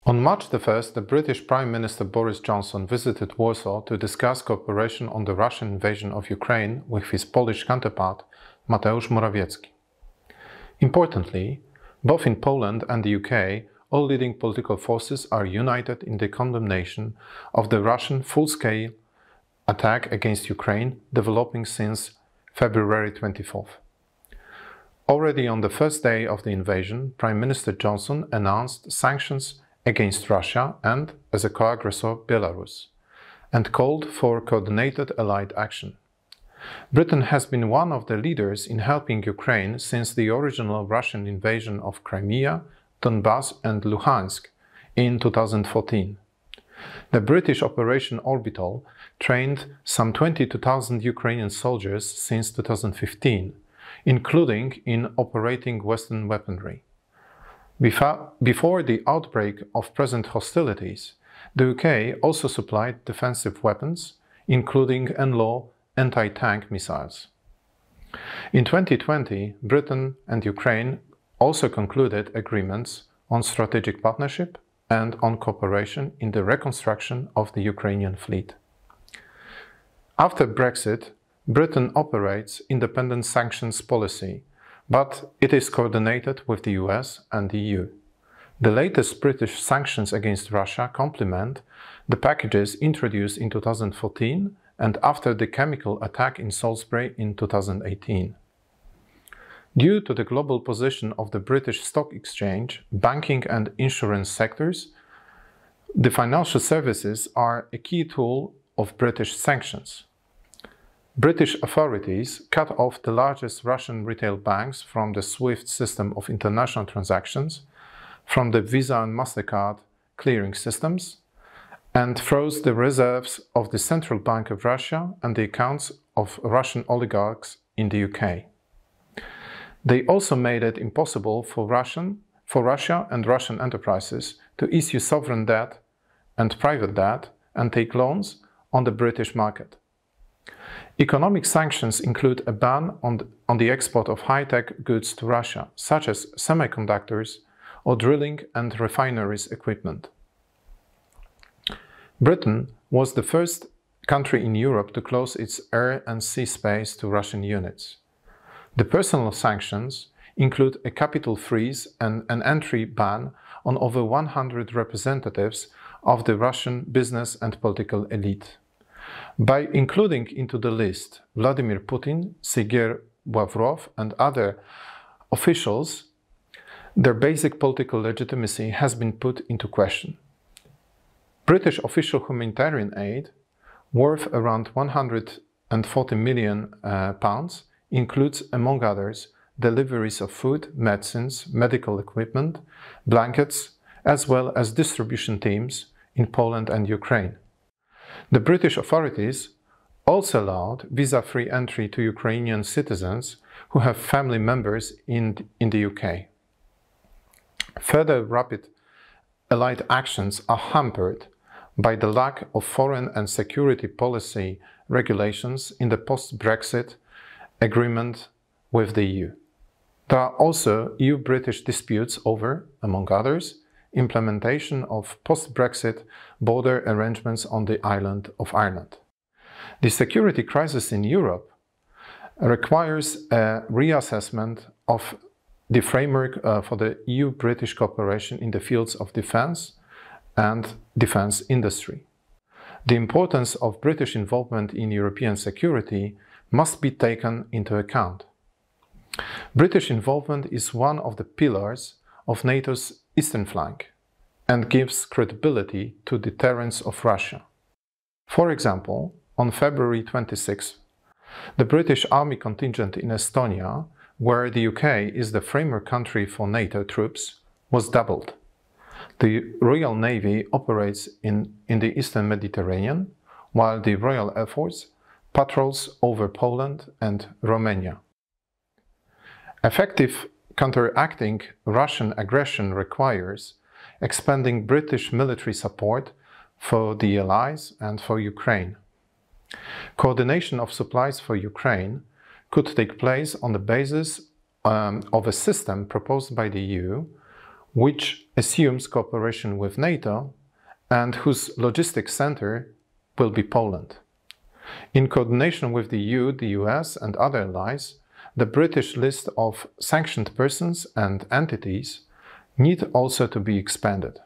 On March 1st, the British Prime Minister Boris Johnson visited Warsaw to discuss cooperation on the Russian invasion of Ukraine with his Polish counterpart, Mateusz Morawiecki. Importantly, both in Poland and the UK, all leading political forces are united in the condemnation of the Russian full-scale attack against Ukraine developing since February 24th. Already on the first day of the invasion, Prime Minister Johnson announced sanctions against Russia and, as a co-aggressor, Belarus, and called for coordinated Allied action. Britain has been one of the leaders in helping Ukraine since the original Russian invasion of Crimea, Donbas and Lugansk in 2014. The British Operation Orbital trained some 22,000 Ukrainian soldiers since 2015, including in operating Western weaponry. Before the outbreak of present hostilities, the UK also supplied defensive weapons, including NLAW anti-tank missiles. In 2020, Britain and Ukraine also concluded agreements on strategic partnership and on cooperation in the reconstruction of the Ukrainian fleet. After Brexit, Britain operates independent sanctions policy, but it is coordinated with the US and the EU. The latest British sanctions against Russia complement the packages introduced in 2014 and after the chemical attack in Salisbury in 2018. Due to the global position of the British Stock Exchange, banking and insurance sectors, the financial services are a key tool of British sanctions. British authorities cut off the largest Russian retail banks from the SWIFT system of international transactions, from the Visa and MasterCard clearing systems, and froze the reserves of the Central Bank of Russia and the accounts of Russian oligarchs in the UK. They also made it impossible for Russia and Russian enterprises to issue sovereign debt and private debt and take loans on the British market. Economic sanctions include a ban on the export of high-tech goods to Russia, such as semiconductors or drilling and refineries equipment. Britain was the first country in Europe to close its air and sea space to Russian units. The personal sanctions include a capital freeze and an entry ban on over 100 representatives of the Russian business and political elite. By including into the list Vladimir Putin, Sergei Lavrov and other officials, their basic political legitimacy has been put into question. British official humanitarian aid, worth around £140 million, includes, among others, deliveries of food, medicines, medical equipment, blankets, as well as distribution teams in Poland and Ukraine. The British authorities also allowed visa-free entry to Ukrainian citizens who have family members in the UK. Further rapid Allied actions are hampered by the lack of foreign and security policy regulations in the post-Brexit agreement with the EU. There are also EU-British disputes over, among others, implementation of post-Brexit border arrangements on the island of Ireland. The security crisis in Europe requires a reassessment of the framework for the EU-British cooperation in the fields of defence and defence industry. The importance of British involvement in European security must be taken into account. British involvement is one of the pillars of NATO's eastern flank and gives credibility to deterrence of Russia. For example, on February 26, the British Army contingent in Estonia, where the UK is the framework country for NATO troops, was doubled. The Royal Navy operates in the Eastern Mediterranean, while the Royal Air Force patrols over Poland and Romania. Effective counteracting Russian aggression requires expanding British military support for the Allies and for Ukraine. Coordination of supplies for Ukraine could take place on the basis of a system proposed by the EU, which assumes cooperation with NATO and whose logistics center will be Poland. In coordination with the EU, the US and other allies, the British list of sanctioned persons and entities need also to be expanded.